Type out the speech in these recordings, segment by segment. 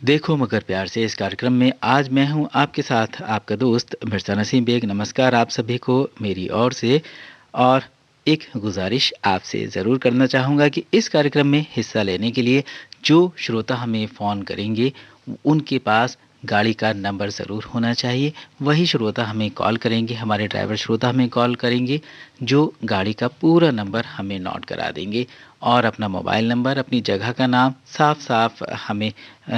देखो मगर प्यार से इस कार्यक्रम में आज मैं हूं आपके साथ आपका दोस्त मिर्ज़ा नसीम बेग। नमस्कार आप सभी को मेरी ओर से। और एक गुजारिश आपसे ज़रूर करना चाहूँगा कि इस कार्यक्रम में हिस्सा लेने के लिए जो श्रोता हमें फ़ोन करेंगे उनके पास गाड़ी का नंबर ज़रूर होना चाहिए। वही श्रोता हमें कॉल करेंगे, हमारे ड्राइवर श्रोता हमें कॉल करेंगे जो गाड़ी का पूरा नंबर हमें नोट करा देंगे और अपना मोबाइल नंबर, अपनी जगह का नाम साफ-साफ हमें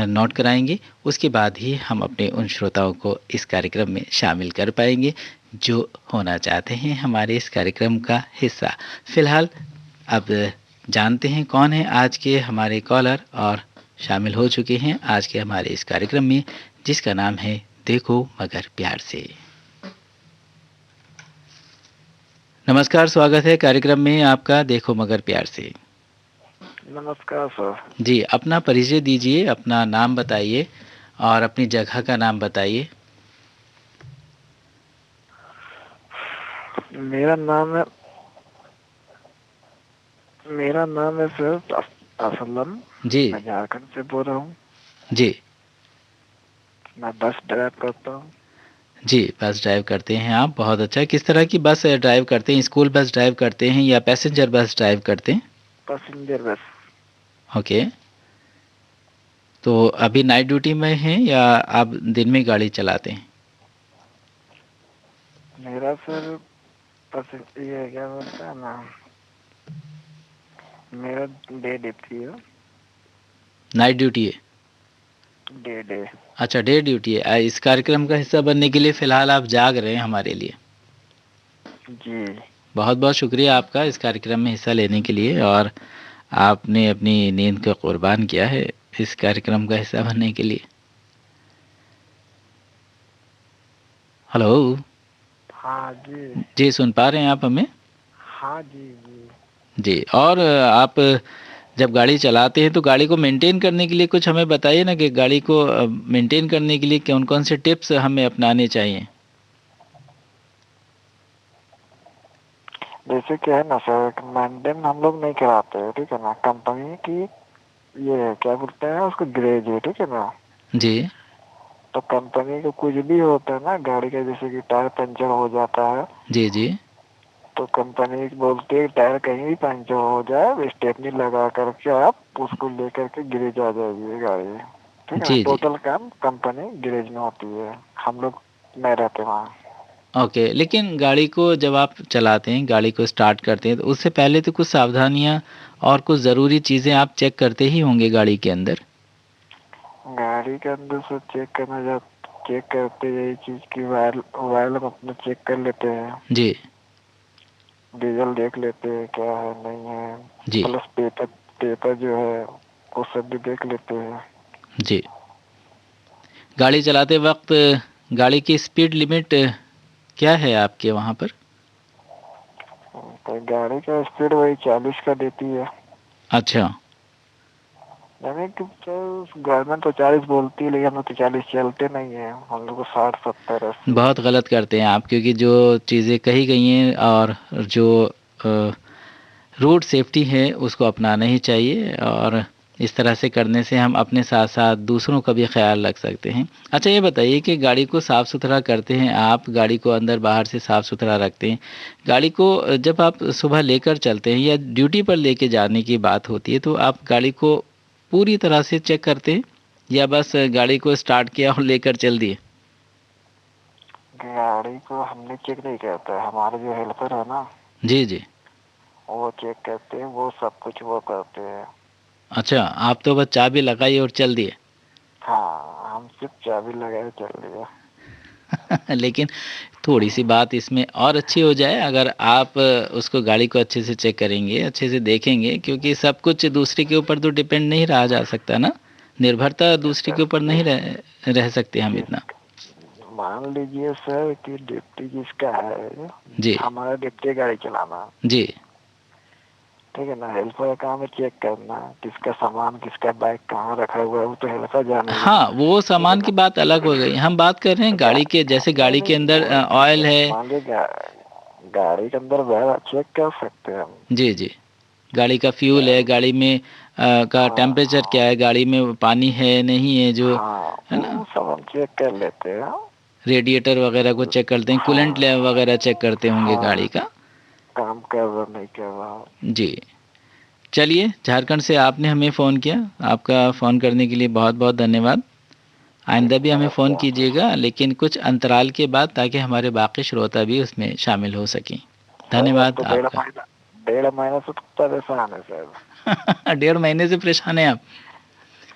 नोट कराएँगे। उसके बाद ही हम अपने उन श्रोताओं को इस कार्यक्रम में शामिल कर पाएँगे जो होना चाहते हैं हमारे इस कार्यक्रम का हिस्सा। फ़िलहाल अब जानते हैं कौन है आज के हमारे कॉलर और शामिल हो चुके हैं आज के हमारे इस कार्यक्रम में जिसका नाम है देखो मगर प्यार से। नमस्कार, स्वागत है कार्यक्रम में आपका देखो मगर प्यार से। नमस्कार सर। जी, अपना परिचय दीजिए, अपना नाम बताइए और अपनी जगह का नाम बताइए। मेरा नाम है मेरा नाम है सर असलम। जी। मैं झारखंड से बोल रहा हूँ। जी। मैं बस ड्राइव करता हूँ। जी, बस ड्राइव करते हैं आप, बहुत अच्छा। किस तरह की बस ड्राइव करते हैं? स्कूल बस ड्राइव करते हैं या पैसेंजर बस ड्राइव करते हैं? पैसेंजर बस। ओके। तो अभी नाइट ड्यूटी में हैं या आप दिन में गाड़ी चलाते हैं? मेरा सर ये क्या बोलता है ना, मेरा डे ड्यूटी है। नाइट ड्यूटी है? डे। अच्छा, डे ड्यूटी है। इस कार्यक्रम का हिस्सा बनने के लिए फ़िलहाल आप जाग रहे हैं हमारे लिए। जी। बहुत बहुत शुक्रिया आपका इस कार्यक्रम में हिस्सा लेने के लिए और आपने अपनी नींद को कुर्बान किया है इस कार्यक्रम का हिस्सा बनने के लिए। हेलो। हाँ जी। जी, सुन पा रहे हैं आप हमें? हाँ जी जी। जी। और आप जब गाड़ी चलाते हैं तो गाड़ी को मेंटेन करने के लिए कुछ हमें बताइए ना कि गाड़ी को मेंटेन करने के लिए कौन-कौन से टिप्स हमें अपनाने चाहिए? जैसे क्या है ना सर, मेंटेन हम लोग नहीं कराते हैं, ठीक है ना। कंपनी की ये क्या बोलते हैं उसको, ग्रेज है, ठीक है ना। जी। तो कंपनी को कुछ भी होता है ना गाड़ी का, जैसे कि टायर पंचर हो जाता है, जी, जी। तो कंपनी बोलती है टायर कहीं भी पंचर हो जाए स्टेपनी लगा करके आप उसको लेकर के गिरेज आ जाएगी गाड़ी, ठीक है ना। जी, जी। टोटल काम कंपनी गिरेज में होती है, हम लोग नहीं रहते वहाँ। ओके, लेकिन गाड़ी को जब आप चलाते हैं, गाड़ी को स्टार्ट करते हैं, तो उससे पहले तो कुछ सावधानियाँ और कुछ ज़रूरी चीज़ें आप चेक करते ही होंगे गाड़ी के अंदर? गाड़ी के अंदर से चेक करते यही चीज की वायर वायर हम अपने चेक कर लेते हैं। जी। डीजल देख लेते हैं क्या है नहीं है। जी। प्लस पेपर पेपर जो है वो सब भी देख लेते हैं। जी। गाड़ी चलाते वक़्त गाड़ी की स्पीड लिमिट क्या है आपके वहाँ पर? तो गाड़ी का स्पीड वही 40 का देती है। अच्छा। यानी कि गवर्नमेंट तो 40 बोलती है, लेकिन हम लोग तो 40 चलते नहीं है, हम लोग को 60 70 80। बहुत गलत करते हैं आप, क्योंकि जो चीज़ें कही गई हैं और जो रोड सेफ्टी है उसको अपनाना ही चाहिए और इस तरह से करने से हम अपने साथ-साथ दूसरों का भी ख़्याल रख सकते हैं। अच्छा, ये बताइए कि गाड़ी को साफ़-सुथरा करते हैं आप, गाड़ी को अंदर-बाहर से साफ़-सुथरा रखते हैं। गाड़ी को जब आप सुबह लेकर चलते हैं या ड्यूटी पर लेके जाने की बात होती है तो आप गाड़ी को पूरी तरह से चेक करते हैं या बस गाड़ी को स्टार्ट किया और लेकर चल दिए? गाड़ी को हमने चेक नहीं करता है, हमारे जो हेल्पर है ना जी, जी। वो चेक करते हैं, वो सब कुछ वो करते हैं। अच्छा, आप तो बस चाबी लगाई और चल दिए। हाँ, हम सिर्फ चाबी लगाए चल दिए। लेकिन थोड़ी-सी बात इसमें और अच्छी हो जाए अगर आप उसको गाड़ी को अच्छे से चेक करेंगे, अच्छे से देखेंगे, क्योंकि सब कुछ दूसरे के ऊपर तो डिपेंड नहीं रहा जा सकता ना। निर्भरता दूसरे के ऊपर नहीं रह रह सकते हम जिस इतना। मान लीजिए सर कि डिप्टी जिसका है, जी। हमारा डिप्टी गाड़ी चलाना, जी। ठीक है ना। हेल्पर का काम है चेक करना किसका सामान किसका बैग कहाँ रखा हुआ है, वो तो हेल्पर जानेगा, हाँ, वो ठीक है सामान की ना। बात अलग हो गई। हम बात कर रहे हैं गाड़ी के, जैसे नहीं गाड़ी के नहीं अंदर ऑयल है। मान लीजिए गाड़ी के अंदर बैग चेक कर सकते हैं हम। जी, जी। गाड़ी का फ्यूल है, गाड़ी में का हाँ टेम्परेचर क्या हाँ है, गाड़ी में पानी है नहीं है, जो हाँ, है ना, वो सब हम चेक कर लेते हैं। रेडिएटर वगैरह को चेक करते हैं, कूलेंट हाँ वगैरह चेक करते होंगे गाड़ी हाँ, का। काम कर रहा नहीं कर रहा। जी। चलिए, झारखंड से आपने हमें फ़ोन किया, आपका फ़ोन करने के लिए बहुत बहुत धन्यवाद। ठीक आइंदा है, भी हमें फ़ोन नमस्कार सर। कीजिएगा, लेकिन कुछ अंतराल के बाद, ताकि हमारे बाकी श्रोता भी उसमें शामिल हो सकें। सर अब धन्यवाद तो आपका। 1.5 महीना से तो परेशान है सर। 1.5 महीने से परेशान हैं आप?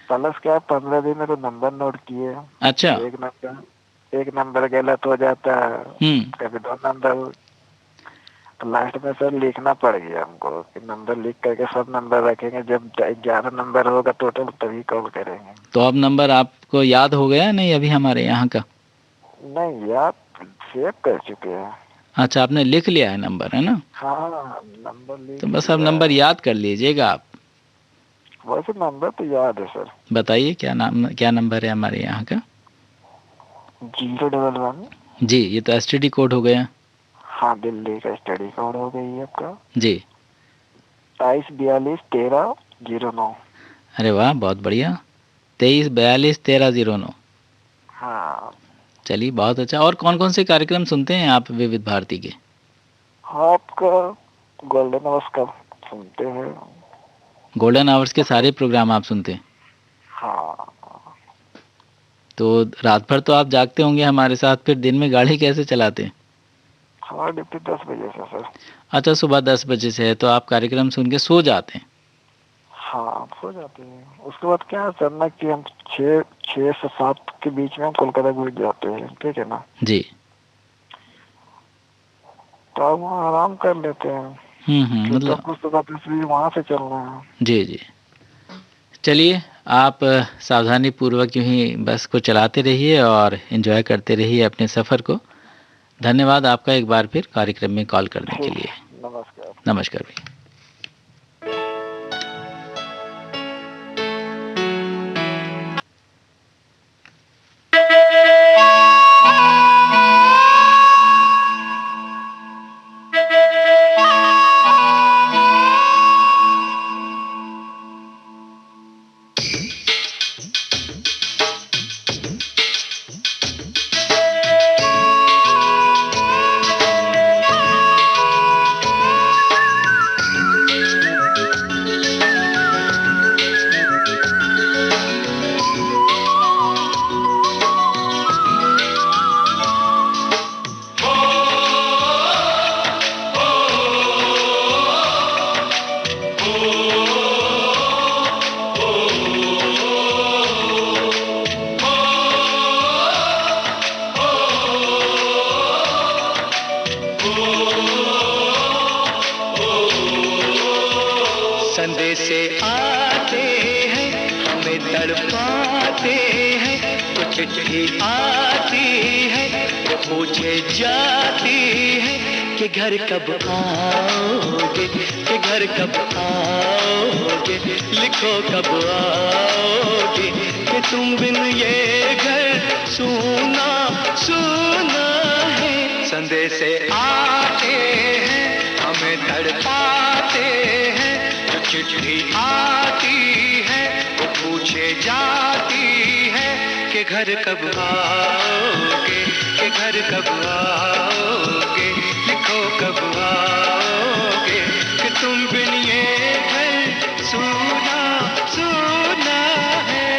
प्लस क्या है, 15 दिन में तो नंबर नोट किए। अच्छा। एक नंबर गलत हो जाता है, हुँ। कभी 2 नंबर। तो लास्ट में सर लिखना पड़ गया हमको कि नंबर लिख करके सब नंबर रखेंगे, जब 11 नंबर होगा टोटल तभी कॉल करेंगे। तो अब नंबर आपको याद हो गया नहीं अभी हमारे यहाँ का? नहीं, आप सेव कर चुके हैं। अच्छा, आपने लिख लिया है नंबर, है ना? हाँ, नंबर तो लिख बस अब लिया नंबर है। याद कर लीजिएगा आप। वैसे नंबर तो याद है सर। बताइए क्या नंबर है हमारे यहाँ का? 011। जी, ये तो एसटीडी कोड हो गया। हाँ, दिल्ली का स्टडी कोड हो गई है आपका। जी। 22421309। अरे वाह! बहुत बढ़िया। 23421309। हाँ चलिए, बहुत अच्छा। और कौन-कौन से कार्यक्रम सुनते हैं आप विविध भारती के? हाँ, आपका गोल्डन आवर्स का सुनते हैं। गोल्डन आवर्स के सारे प्रोग्राम आप सुनते हैं? हाँ तो रात भर तो आप जागते होंगे हमारे साथ, फिर दिन में गाड़ी कैसे चलाते हैं? हमारी ड्यूटी 10 बजे से सर। अच्छा, सुबह 10 बजे से है, तो आप कार्यक्रम सुन के सो जाते हैं? हाँ, आप सो जाते हैं। उसके बाद क्या करना कि हम 6 से 7 के बीच में हम कोलकाता घुस जाते हैं, ठीक है ना। जी। तो आप वहाँ आराम कर लेते हैं, फिर तो मतलब आपको सुबह 10 बजे वहाँ से चलना है। जी, जी। चलिए, आप सावधानीपूर्वक यूँ ही बस को चलाते रहिए और एन्जॉय करते रहिए अपने सफ़र को। धन्यवाद आपका एक बार फिर कार्यक्रम में कॉल करने के ठीक लिए। है, नमस्कार। नमस्कार भैया। संदेशे आते हैं हमें तड़पाते हैं, कुछ चिट्ठी आती है वो पूछे जाती है कि घर कब आओगे, कि घर कब आओगे, लिखो कब आओगे, कि तुम बिन ये घर सूना सूना है। संदेशे आते हैं हमें तड़पाते हैं, चिट्ठी आती है वो पूछे जाती है कि घर कब आओगे, कि घर कब आओगे, लिखो कब आओगे, कि तुम बिन ये घर सूना सूना है।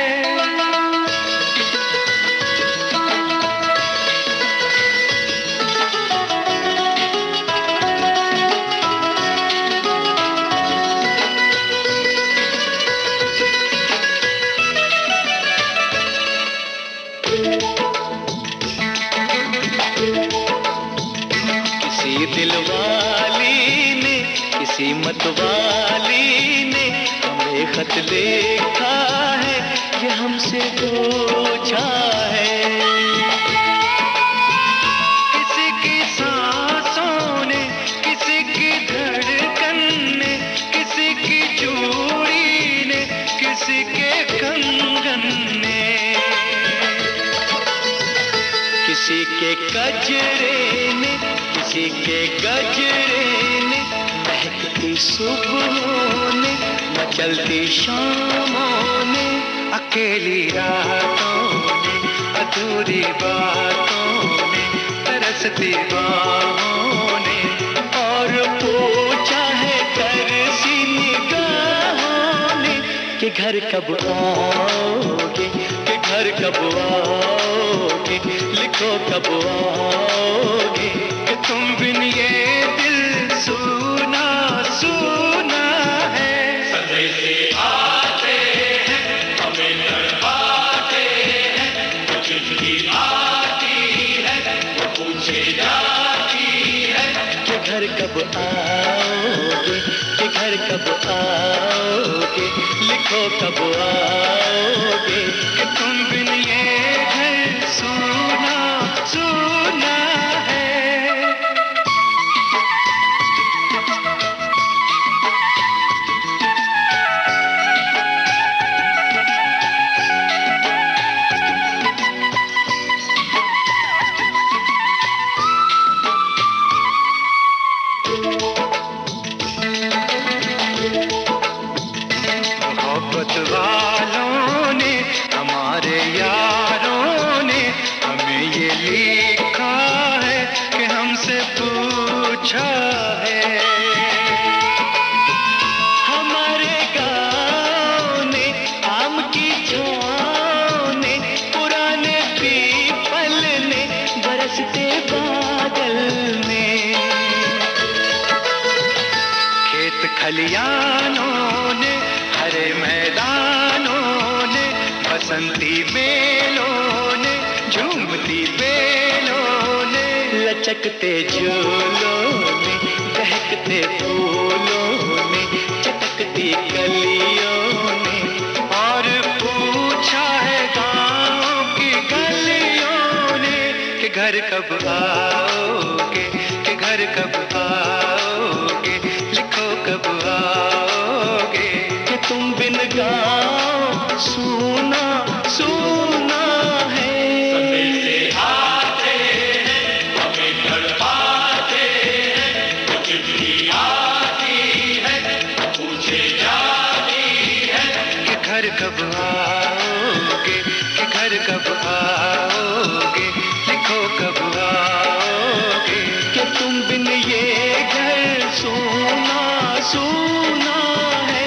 किसी दिलवाली ने, किसी मतवाली ने हमें खत लिखा है, ये हमसे पूछा है। किसी की सांसों ने, किसी की धड़कन ने, किसी की चूड़ी ने, किसी के कंगन ने, किसी के गजरे ने, किसी के गजरे ने महकते खिलती सुबहों ने, मचलती शामों ने, अकेली रातों ने, अधूरी बातों ने, तरसती बाहों ने, और पूछा है तरसी निगाहों ने कि घर कब आओगे, कि घर कब आओगे, लिखो कब आओगे, कि तुम बिन ये दिल सूना सूना है। संदेशे आते हैं हमें तड़पाते हैं, वो चिट्ठी आती है वो पूछे जाती है कि घर कब आओगे, कि घर कब आओगे, लिखो कब आओगे, कि तुम बिन ये घर सूना सूना है। मोहब्बत वालों ने, हमारे यारों ने हमें ये लिखा है कि हमसे पूछा है। हमारे गाँव ने, आम की छाँव ने, पुराने पीपल ने, बरसते बादल ने, खेत खलियानों ने, हरे मैदानों ने, बसंती बेलों ने, झूमती बेलों ने, लचकते झूलों ने, दहकते फूलों ने, चटकती कलियों ने, और पूछा है गाँव की गलियों ने कि घर कब आओगे, कि घर कब आओगे, लिखो कब आओगे, कि तुम बिन गाँव सूना सूना है। संदेशे आते हैं हमें तड़पाते हैं, वो चिट्ठी आती है वो पूछे जाती है कि घर कब आओगे, कि घर कब आओगे, लिखो कब आओगे, कि तुम बिन ये घर सूना सूना है।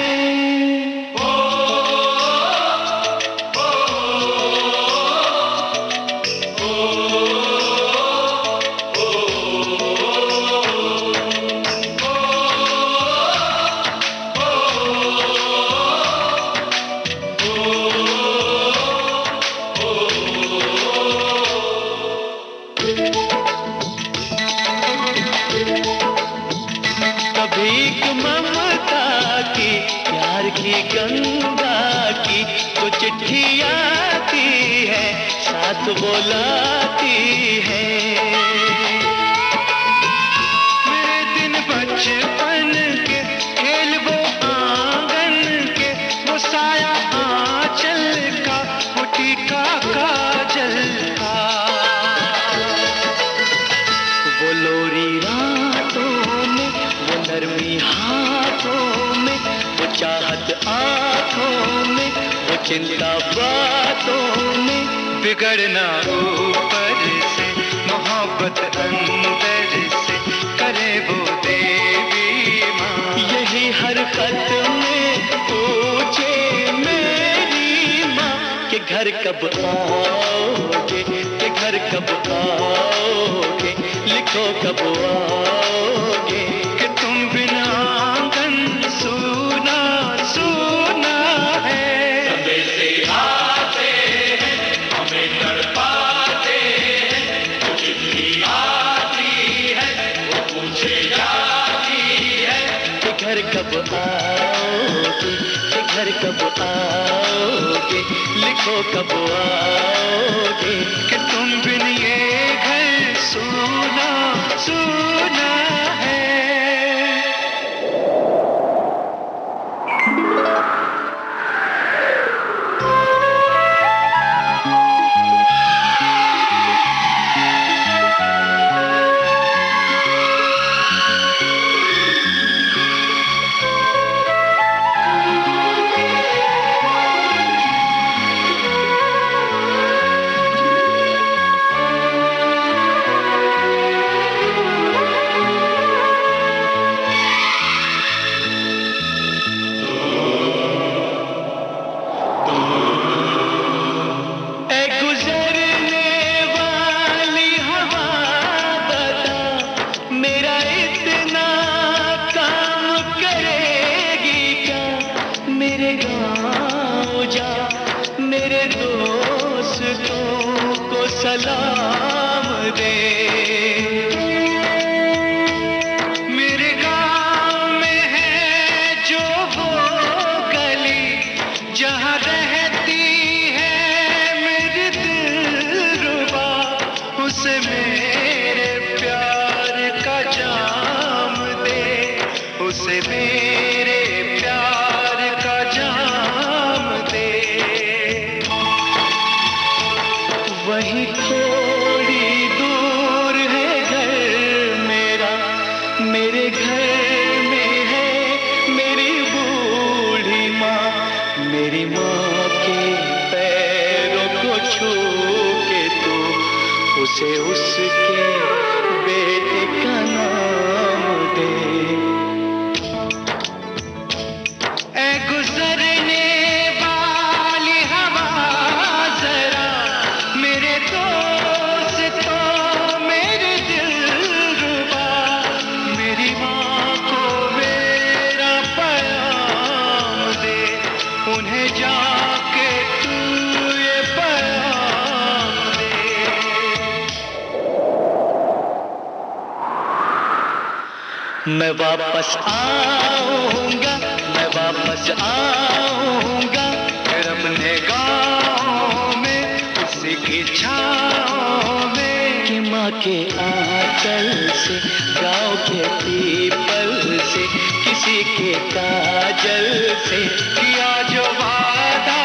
भीख ममता की, प्यार की गंगा की, तो चिट्ठी आती है साथ बुलाती है। मेरे दिन बचपन के, खेल वो आंगन के, वो साया आंचल का, वो टीका काजल का, वो लोरी रातों में, वो नरमी हाथों में, वो चाहत आँखों में, वो चिंता बातों में, बिगड़ना ऊपर से, मोहब्बत अंदर से, करे वो देवी माँ। यही हर खत में पूछे मेरी माँ कि घर कब आओगे, कि घर कब आओगे, लिखो कब आओगे, कि तुम बिना आंगन सूना सूना है। संदेशे आते हैं हमें तड़पाते हैं, वो चिट्ठी आती है वो पूछे जाती है कि घर कब आओगे, कि घर कब आओगे, लिखो कब आओगे, कि तुम बिन ये घर सूना सूना है। दोस्तों को सलाम दे। मेरे गाँव में है जो वो गली जहाँ रहती है मेरी दिलरुबा, उसे मेरे प्यार का जाम दे, उसे मेरे प्यार का जाम दे। वहीं थोड़ी दूर है घर मेरा, मेरे घर में है मेरी बूढ़ी माँ, मेरी माँ के पैरों को छू के तू उसे उसके बेटे का नाम दे। ऐ गुजरने वाली हवा जरा मेरे दोस्तों मेरे दिलरुबा, मेरी माँ को मेरा पैगाम दे, उन्हें जाके तू ये पैगाम दे। मैं वापस आऊंगा, मैं वापस आऊंगा, फिर अपने गाँव में उसी की छाँव में, कि माँ के आंचल से, गाँव के पीपल से, किसी के काजल से, किया जो वादा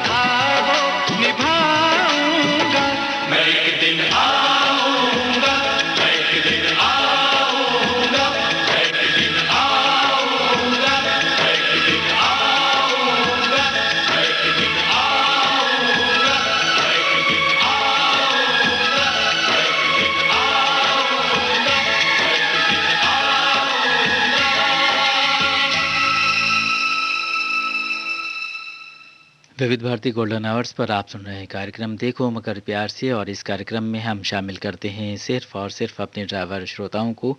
था वो निभाऊंगा। मैं एक दिन आऊंगा, मैं एक दिन आऊंगा, मैं एक दिन आऊंगा, मैं एक दिन आऊंगा, मैं एक दिन आऊंगा, मैं एक दिन आऊंगा, मैं एक दिन आऊंगा, मैं एक दिन आऊंगा। विविध भारती गोल्डन आवर्स पर आप सुन रहे हैं कार्यक्रम देखो मगर प्यार से, और इस कार्यक्रम में हम शामिल करते हैं सिर्फ और सिर्फ अपने ड्राइवर श्रोताओं को,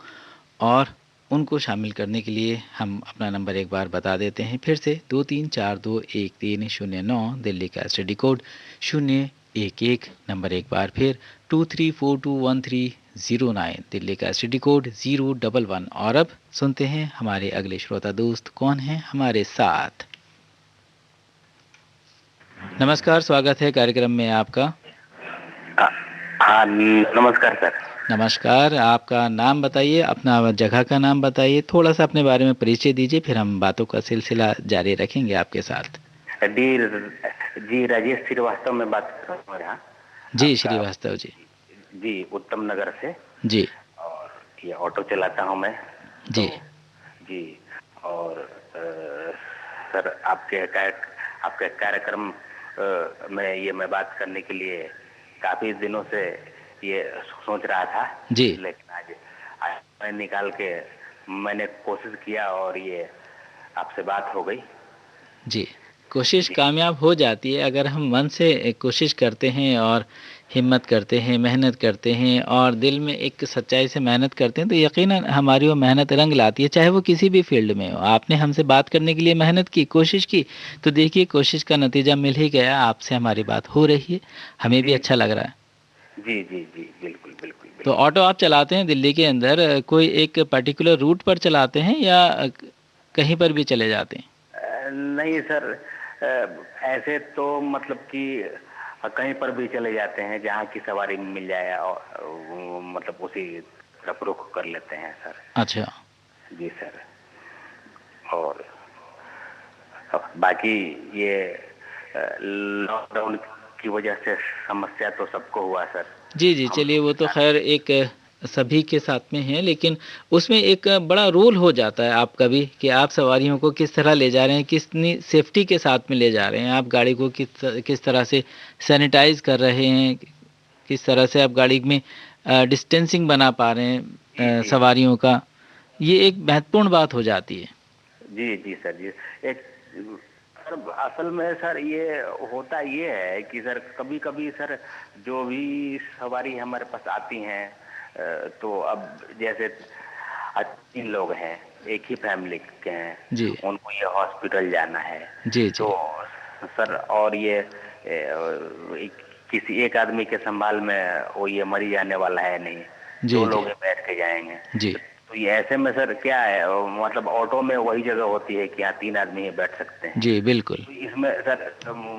और उनको शामिल करने के लिए हम अपना नंबर एक बार बता देते हैं फिर से, 23421309 दिल्ली का स्टडी कोड 011, नंबर एक बार फिर 23421309 दिल्ली का स्टडी कोड 011। और अब सुनते हैं हमारे अगले श्रोता दोस्त कौन हैं हमारे साथ। नमस्कार, स्वागत है कार्यक्रम में आपका। हाँ, नमस्कार सर। नमस्कार, आपका नाम बताइए, अपना जगह का नाम बताइए, थोड़ा सा अपने बारे में परिचय दीजिए, फिर हम बातों का सिलसिला जारी रखेंगे आपके साथ। जी राजेश श्रीवास्तव में बात कर रहा हूँ यहाँ। जी श्रीवास्तव जी। जी उत्तम नगर से। जी। और ये ऑटो चलाता हूँ मैं। जी। जी। और सर आपके कार्यक्रम में ये मैं बात करने के लिए काफी दिनों से ये सोच रहा था जी, लेकिन आज मैं निकाल के मैंने कोशिश किया और ये आपसे बात हो गई। जी, कोशिश कामयाब हो जाती है अगर हम मन से कोशिश करते हैं और हिम्मत करते हैं, मेहनत करते हैं और दिल में एक सच्चाई से मेहनत करते हैं, तो यकीनन हमारी वो मेहनत रंग लाती है, चाहे वो किसी भी फील्ड में हो। आपने हमसे बात करने के लिए मेहनत की, कोशिश की, तो देखिए कोशिश का नतीजा मिल ही गया। आपसे हमारी बात हो रही है, हमें भी अच्छा लग रहा है। जी जी जी बिल्कुल बिल्कुल। तो ऑटो आप चलाते हैं दिल्ली के अंदर, कोई एक पर्टिकुलर रूट पर चलाते हैं या कहीं पर भी चले जाते हैं? नहीं सर, ऐसे तो मतलब कि कहीं पर भी चले जाते हैं जहाँ की सवारी मिल जाए और मतलब उसी तरफ रुख कर लेते हैं सर। अच्छा जी सर। और बाकी ये लॉकडाउन की वजह से समस्या तो सबको हुआ सर। जी जी, चलिए वो तो खैर एक सभी के साथ में है, लेकिन उसमें एक बड़ा रोल हो जाता है आपका भी कि आप सवारियों को किस तरह ले जा रहे हैं, कितनी सेफ्टी के साथ में ले जा रहे हैं, आप गाड़ी को किस तरह से सैनिटाइज कर रहे हैं, किस तरह से आप गाड़ी में डिस्टेंसिंग बना पा रहे हैं सवारियों का, ये एक महत्वपूर्ण बात हो जाती है। जी जी सर जी। एक असल में सर ये होता ये है कि सर कभी कभी सर जो भी सवारी हमारे पास आती हैं तो अब जैसे 3 लोग हैं, एक ही फैमिली के हैं जी, उनको ये हॉस्पिटल जाना है जी, तो सर और ये किसी एक आदमी के संभाल में वो ये मरी जाने वाला है नहीं, जी, 2 जी, लोग बैठ के जाएंगे। जी, तो ये ऐसे में सर क्या है, मतलब ऑटो में वही जगह होती है कि यहाँ 3 आदमी ही बैठ सकते हैं। जी, बिल्कुल। तो इसमें सर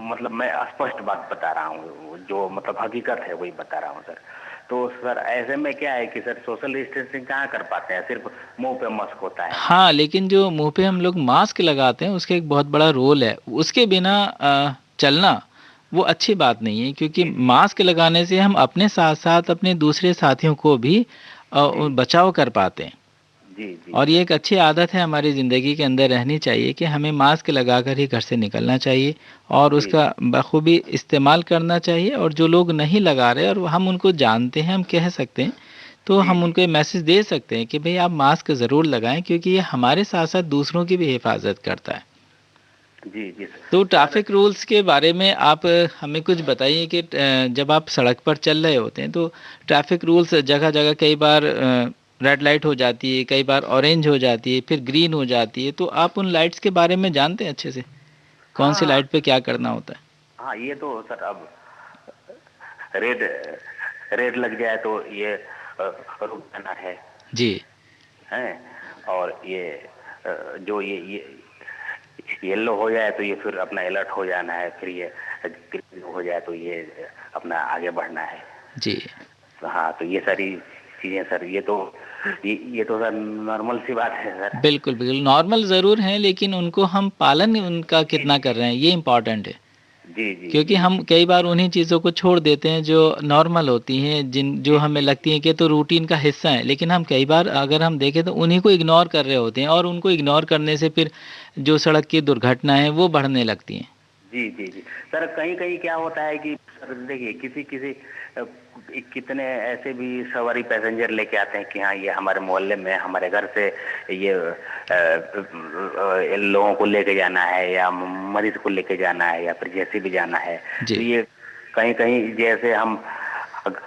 मतलब मैं स्पष्ट बात बता रहा हूँ, जो मतलब हकीकत है वही बता रहा हूँ सर। तो सर ऐसे में क्या है कि सर सोशल डिस्टेंसिंग कहाँ कर पाते हैं, सिर्फ मुंह पे मास्क होता है। हाँ, लेकिन जो मुँह पे हम लोग मास्क लगाते हैं उसका एक बहुत बड़ा रोल है। उसके बिना चलना वो अच्छी बात नहीं है, क्योंकि मास्क लगाने से हम अपने साथ-साथ अपने दूसरे साथियों को भी जी बचाव कर पाते हैं। जी जी और सर। ये एक अच्छी आदत है हमारी ज़िंदगी के अंदर रहनी चाहिए कि हमें मास्क लगाकर ही घर से निकलना चाहिए और जी उसका बखूबी इस्तेमाल करना चाहिए। और जो लोग नहीं लगा रहे और हम उनको जानते हैं, हम कह सकते हैं, तो जी हम जी उनको ये मैसेज दे सकते हैं कि भई आप मास्क ज़रूर लगाएँ, क्योंकि ये हमारे साथ-साथ दूसरों की भी हिफाज़त करता है। जी जी तो सर। ट्रैफ़िक रूल्स के बारे में आप हमें कुछ बताइए कि जब आप सड़क पर चल रहे होते हैं तो ट्रैफ़िक रूल्स जगह-जगह कई बार रेड लाइट हो जाती है, कई बार ऑरेंज हो जाती है, फिर ग्रीन हो जाती है, तो आप उन लाइट्स के बारे में जानते हैं अच्छे से? हाँ कौन-सी हाँ लाइट पे क्या करना होता है? हाँ, ये तो सर अब रेड रेड लग जाए तो ये रुक जाना जी, है। और ये जो ये येलो हो जाए तो ये फिर अपना अलर्ट हो जाना है, फिर ये ग्रीन हो जाए तो ये अपना आगे बढ़ना है। जी। हाँ, तो ये सारी चीजें सर, ये तो सर नॉर्मल सी बात है सर। बिल्कुल, बिल्कुल नॉर्मल ज़रूर हैं, लेकिन उनको हम पालन उनका जी कितना कर रहे हैं, ये इम्पोर्टेंट है। जी जी क्योंकि जी हम कई बार उन्हीं चीज़ों को छोड़ देते हैं जो नॉर्मल होती हैं, जो जी हमें जी लगती हैं कि तो रूटीन का हिस्सा है, लेकिन हम कई बार अगर हम देखें तो उन्हीं को इग्नोर कर रहे होते हैं और उनको इग्नोर करने से फिर जो सड़क की दुर्घटनाएं हैं वो बढ़ने लगती हैं। जी जी जी सर। कहीं कहीं क्या होता है कि सर देखिए, किसी किसी कितने ऐसे भी सवारी पैसेंजर लेके आते हैं कि हाँ ये हमारे मोहल्ले में हमारे घर से ये इन लोगों को लेके जाना है या मरीज को लेके जाना है या फिर जैसे भी जाना है। तो जी, ये कहीं कहीं जैसे हम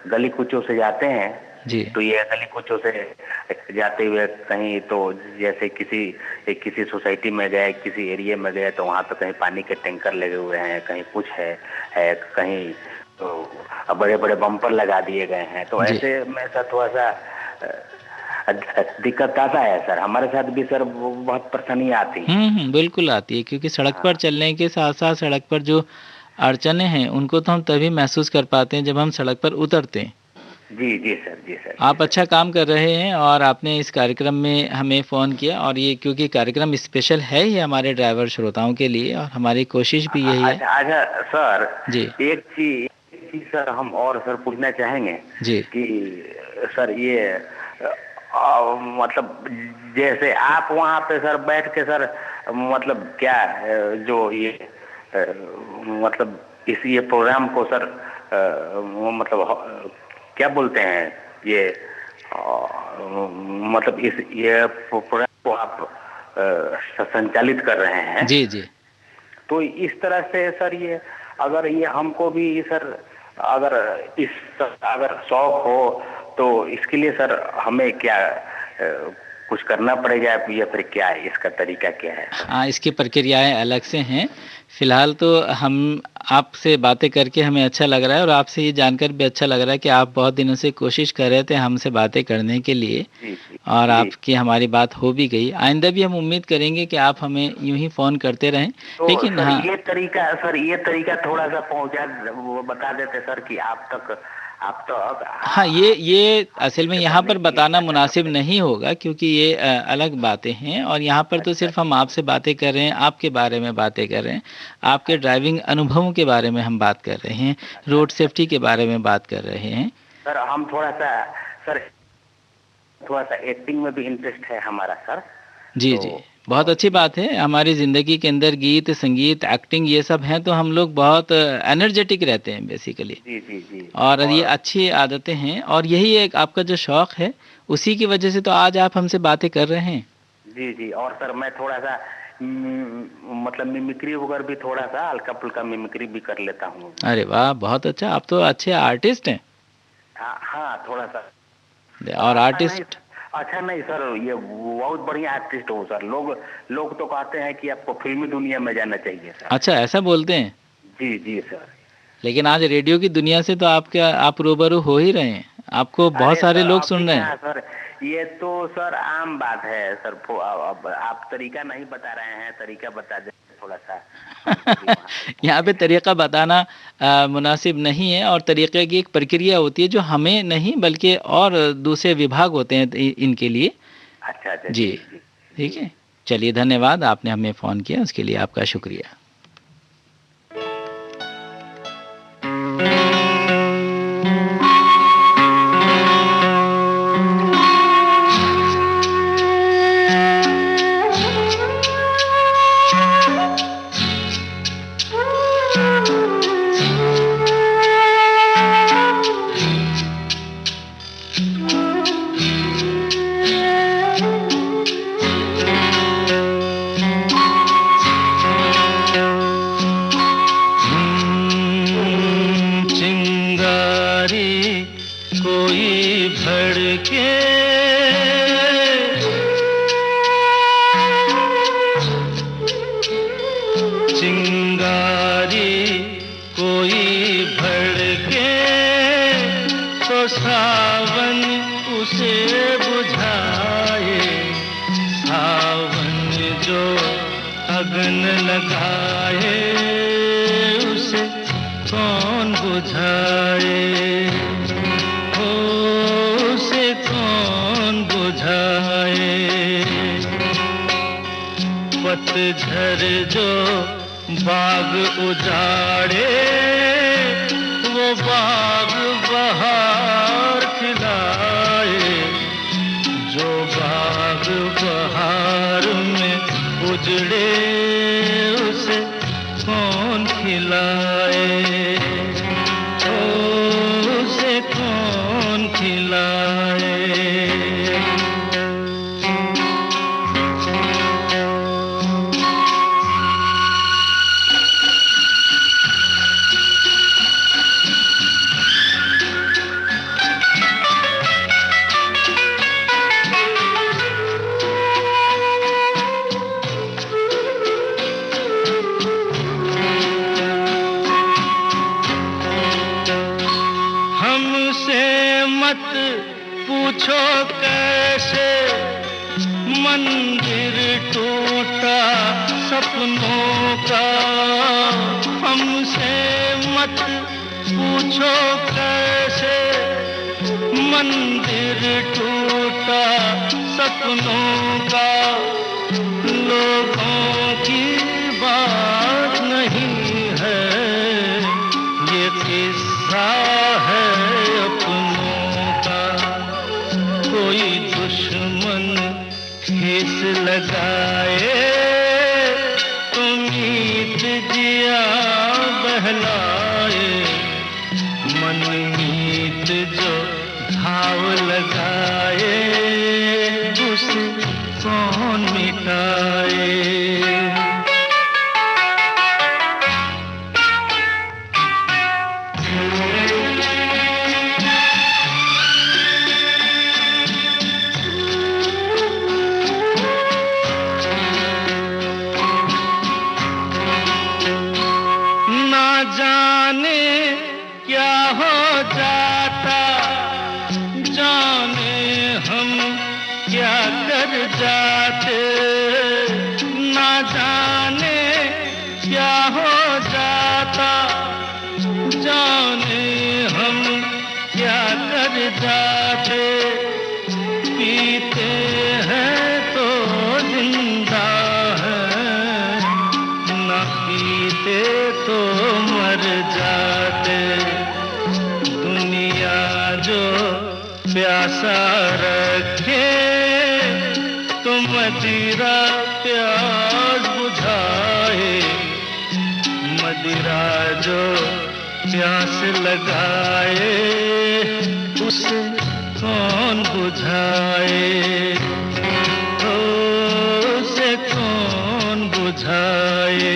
गली कुचों से जाते हैं, जी, तो ये गली कुचों से जाते हुए कहीं तो जैसे किसी सोसाइटी में गए, किसी एरिया में गए, तो वहाँ तो कहीं पानी के टैंकर लगे हुए हैं, कहीं कुछ है कहीं तो बड़े बड़े बम्पर लगा दिए गए हैं। तो जी। ऐसे में सर थोड़ा सा दिक्कत आता है सर, हमारे साथ भी सर बहुत परेशानी आती है। बिल्कुल आती है, क्योंकि सड़क पर हाँ चलने के साथ-साथ सड़क पर जो अड़चनें हैं, उनको तो हम तभी महसूस कर पाते हैं जब हम सड़क पर उतरते हैं। जी जी सर, जी सर, जी आप सर। अच्छा काम कर रहे हैं और आपने इस कार्यक्रम में हमें फ़ोन किया, और ये क्योंकि कार्यक्रम स्पेशल है ही हमारे ड्राइवर श्रोताओं के लिए और हमारी कोशिश भी यही है। अच्छा अच्छा सर, जी, एक चीज सर हम और सर पूछना चाहेंगे जी, कि सर ये मतलब जैसे आप वहाँ पे सर बैठ के सर मतलब क्या जो ये मतलब ये प्रोग्राम को सर वो मतलब क्या बोलते हैं ये मतलब ये प्रोग्राम को आप संचालित कर रहे हैं। जी, जी। तो इस तरह से सर ये अगर ये हमको भी सर अगर अगर शौक हो तो इसके लिए सर हमें क्या कुछ करना पड़ेगा या फिर क्या है, इसका तरीका क्या है सर? हाँ, इसकी प्रक्रियाएँ अलग से हैं। फ़िलहाल तो हम आपसे बातें करके हमें अच्छा लग रहा है और आपसे ये जानकर भी अच्छा लग रहा है कि आप बहुत दिनों से कोशिश कर रहे थे हमसे बातें करने के लिए, जी जी और जी। आपकी हमारी बात हो भी गई। आइंदा भी हम उम्मीद करेंगे कि आप हमें यूँ ही फ़ोन करते रहें। तो लेकिन सर हाँ, ये तरीका थोड़ा सा वो बता देते सर कि आप तो हाँ, ये असल में इससे यहाँ पहले पर कि बताना क्या करना मुनासिब पड़ेगा। नहीं होगा, क्योंकि ये अलग बातें हैं और यहाँ पर तो अच्छा सिर्फ़ हम आपसे बातें कर रहे हैं, आपके बारे में बातें कर रहे हैं, आपके अच्छा ड्राइविंग अनुभवों के बारे में हम बात कर रहे हैं, अच्छा रोड अच्छा। सेफ्टी के बारे में बात कर रहे हैं। सर हम सर थोड़ा सा एक्टिंग में भी इंटरेस्ट है हमारा सर। जी, तो जी। बहुत अच्छी ये बात है, हमारी ज़िंदगी के अंदर गीत, संगीत, एक्टिंग ये सब हैं तो हम लोग बहुत एनर्जेटिक रहते हैं बेसिकली। जी जी जी। और ये और अच्छी आदतें हैं और यही एक आपका जो शौक है, उसी की वजह से तो आज आप हमसे बातें कर रहे हैं। जी जी। और सर मैं थोड़ा सा मतलब मिमिक्री वगैरह भी थोड़ा सा हल्का फुल्का मिमिक्री भी कर लेता हूँ। अरे वाह! बहुत अच्छा, आप तो अच्छे आर्टिस्ट हैं। हाँ हाँ, थोड़ा सा और नहीं आर्टिस्ट अच्छा नहीं सर, ये बहुत बढ़िया आर्टिस्ट हो सर। लोग तो कहते हैं कि आपको फिल्मी दुनिया में जाना चाहिए सर। अच्छा, ऐसा बोलते हैं? जी जी सर। लेकिन आज रेडियो की दुनिया से तो आप रूबरू हो ही रहे हैं, आपको बहुत अरे सारे सर लोग अभी सुन रहे क्या हैं। सर, ये तो सर आम बात है सर। अब आप तरीका नहीं बता रहे हैं, तरीका बता दें थोड़ा सा, हम भी वहाँ तक यहाँ पे पहुँचे। तरीका बताना मुनासिब नहीं है, और तरीके की एक प्रक्रिया होती है जो हमें नहीं बल्कि और दूसरे विभाग होते हैं इनके लिए। अच्छा अच्छा, जी, जी जी ठीक जी। है। चलिए, धन्यवाद, आपने हमें फ़ोन किया, उसके लिए आपका शुक्रिया। चिंगारी कोई भड़के, चिंगारी कोई भड़के तो सावन उसे बुझाए, सावन जो अगन लगाए उसे कौन बुझाए, हो उसे कौन बुझाए। पतझड़ जो बाग उजाड़े वो बाग बहार खिलाए, जो बाग बहार में उजड़े उसे कौन खिलाए, ओ उसे कौन खिलाए। हमसे मत पूछो कैसे मंदिर टूटा सपनों का, हमसे मत पूछो कैसे मंदिर टूटा सपनों का। लोगों की बात नहीं है ये किस्सा है अपनों का। कोई दुश्मन ठेस लगाए तो मीत जिया बहलाए, मन मीत जो घाव लगाए उसे कौन मिटाए। ना जाने क्या हो जाता, जाने हम क्या कर जाते, ना जाने क्या हो जाता, जाने हम क्या कर जाते। पीते हैं तो जिंदा है, ना पीते तो मर जाते। दुनिया जो प्यासा रखे तो मदिरा प्यास बुझाए, मदिरा जो प्यास लगाए उसे कौन बुझाए, ओ उसे कौन बुझाए।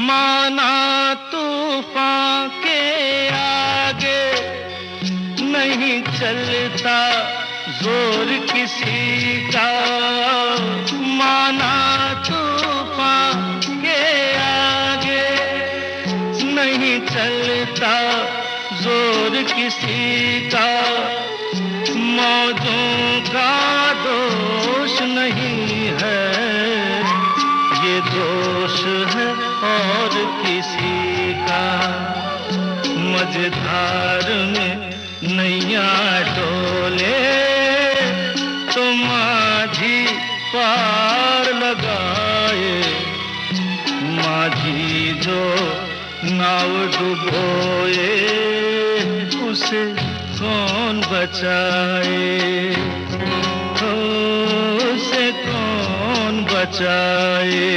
माना तूफान चलता जोर किसी का, माना तूफान के आगे। नहीं चलता जोर किसी का, मौजों का दोष नहीं है, ये दोष है और किसी का। मझधार में नैया डोले तो माझी पार लगाए, माझी जो नाव डुबोए उसे कौन बचाए, उसे कौन बचाए।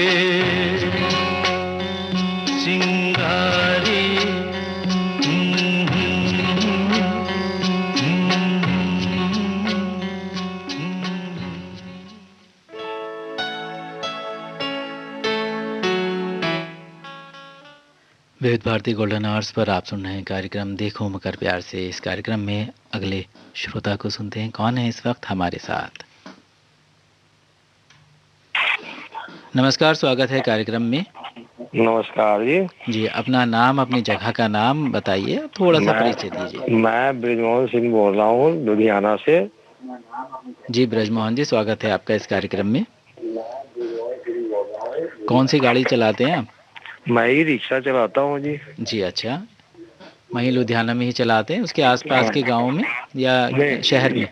चिंगारी विविध भारती गोल्डन आवर्स पर आप सुन रहे हैं कार्यक्रम देखो मकर प्यार से। इस कार्यक्रम में अगले श्रोता को सुनते हैं, कौन है इस वक्त हमारे साथ। नमस्कार, स्वागत है कार्यक्रम में। नमस्कार जी। जी, अपना नाम, अपनी जगह का नाम बताइए, थोड़ा सा परिचय दीजिए। मैं ब्रिजमोहन सिंह बोल रहा हूँ लुधियाना से। जी ब्रजमोहन जी, स्वागत है आपका इस कार्यक्रम में। कौन सी गाड़ी चलाते हैं आप? मैं ही रिक्शा चलाता हूँ जी। जी अच्छा, वहीं लुधियाना में ही चलाते हैं, उसके आसपास के गाँव में या शहर में?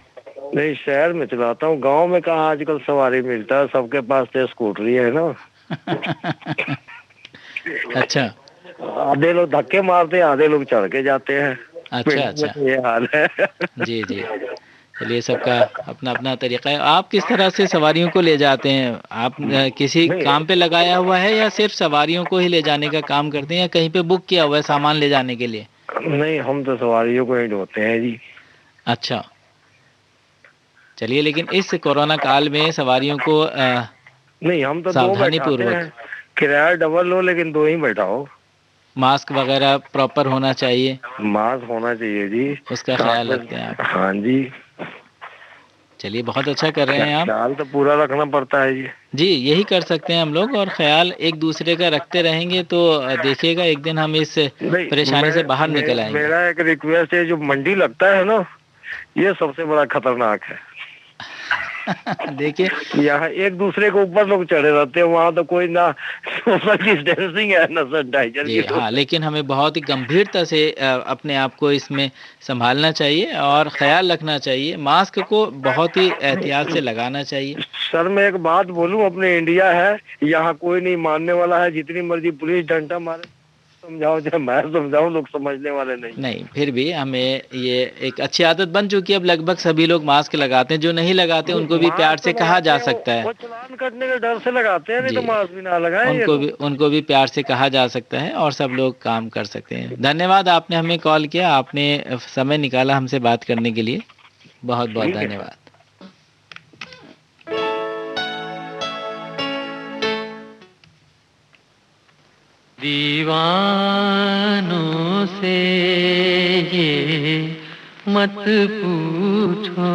नहीं, शहर में चलाता हूँ, गांव में कहाँ आजकल सवारी मिलता है, सबके पास तो स्कूटरी है ना। अच्छा, आधे लोग धक्के मारते हैं, आधे लोग चढ़ के जाते हैं। अच्छा अच्छा, ये हाल है। जी जी, चलिए सबका अपना अपना तरीका है। आप किस तरह से सवारियों को ले जाते हैं? आप किसी काम पे लगाया हुआ है या सिर्फ सवारियों को ही ले जाने का काम करते हैं, या कहीं पे बुक किया हुआ है सामान ले जाने के लिए? नहीं, हम तो सवारियों को ही ढोते हैं जी। अच्छा, चलिए, लेकिन इस कोरोना काल में सवारियों को नहीं, हम तो सावधानी पूर्वक, किराया डबल लो लेकिन दो ही बैठाओ। मास्क वगैरह प्रॉपर होना चाहिए। मास्क होना चाहिए जी, उसका ख्याल रखते हैं आप? हाँ जी। चलिए, बहुत अच्छा कर रहे हैं आप। ख्याल तो पूरा रखना पड़ता है जी। जी, यही कर सकते हैं हम लोग, और ख्याल एक दूसरे का रखते रहेंगे तो देखिएगा एक दिन हम इस परेशानी से बाहर निकल आएंगे। मेरा एक रिक्वेस्ट है, जो मंडी लगता है ना, ये सबसे बड़ा खतरनाक है। देखिए, यहाँ एक दूसरे के ऊपर लोग चढ़े रहते हैं, वहाँ तो कोई ना सोशल डिस्टेंसिंग है ना सैनिटाइजर की। हाँ, लेकिन हमें बहुत ही गंभीरता से अपने आप को इसमें संभालना चाहिए और ख्याल रखना चाहिए। मास्क को बहुत ही एहतियात से लगाना चाहिए। सर, मैं एक बात बोलूं, अपने इंडिया है, यहाँ कोई नहीं मानने वाला है, जितनी मर्जी पुलिस डंडा मारे, समझाओ चाहे मैं समझाऊं, लोग समझने वाले नहीं। फिर भी हमें ये एक अच्छी आदत बन चुकी है, अब लगभग सभी लोग मास्क लगाते हैं। जो नहीं लगाते उनको भी प्यार से कहा जा सकता है। वो चालान कटने के डर से लगाते हैं, नहीं तो मास्क भी ना लगाए। उनको भी प्यार से कहा जा सकता है और सब लोग काम कर सकते हैं। धन्यवाद, आपने हमें कॉल किया, आपने समय निकाला हमसे बात करने के लिए, बहुत बहुत धन्यवाद। दीवानों से ये मत पूछो,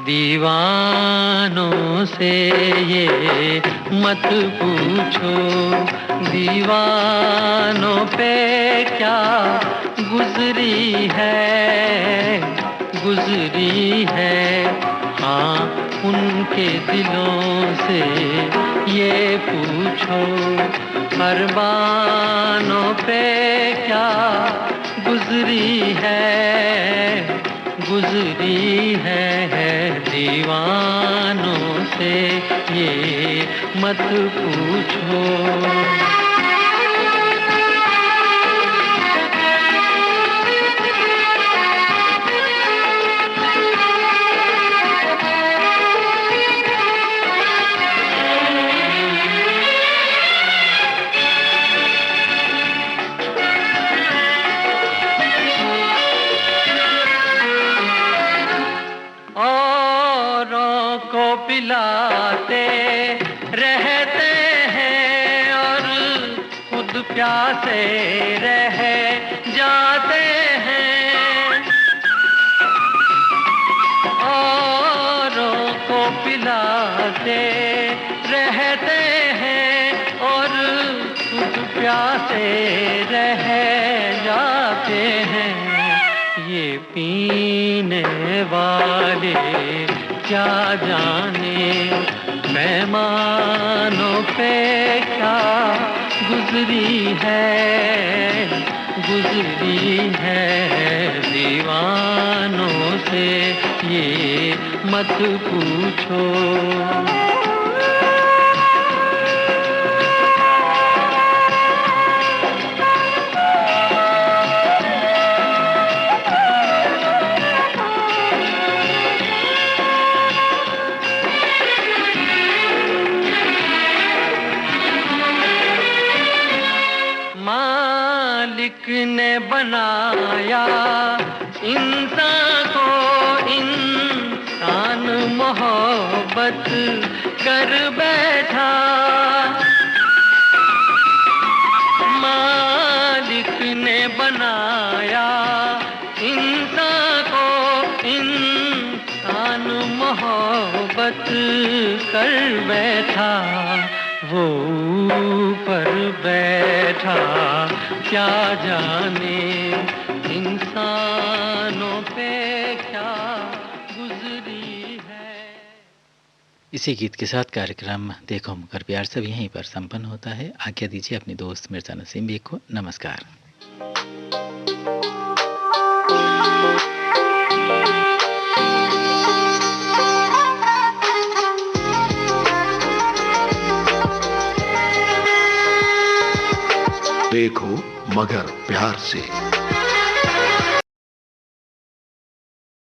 दीवानों से ये मत पूछो, दीवानों पे क्या गुजरी है, हाँ उनके दिलों से ये पूछो, अरमानों पे क्या गुजरी है, दीवानों से ये मत पूछो। प्यासे रह जाते हैं, औरों को पिलाते रहते हैं और खुद प्यासे रह जाते हैं। ये पीने वाले क्या जाने मेहमानों पे क्या गुजरी है दीवानों से ये मत पूछो। मालिक ने बनाया इंसान को, इंसान मोहब्बत कर बैठा। मालिक ने बनाया इंसान को, इंसान मोहब्बत कर बैठा। वो ऊपर बैठा क्या जाने इंसानों पे क्या गुजरी है। इसी गीत के साथ कार्यक्रम देखो मुकर प्यार से भी यहीं पर संपन्न होता है। आज्ञा दीजिए अपनी दोस्त मिर्जा नसीम बेग को। नमस्कार। देखो मगर प्यार से।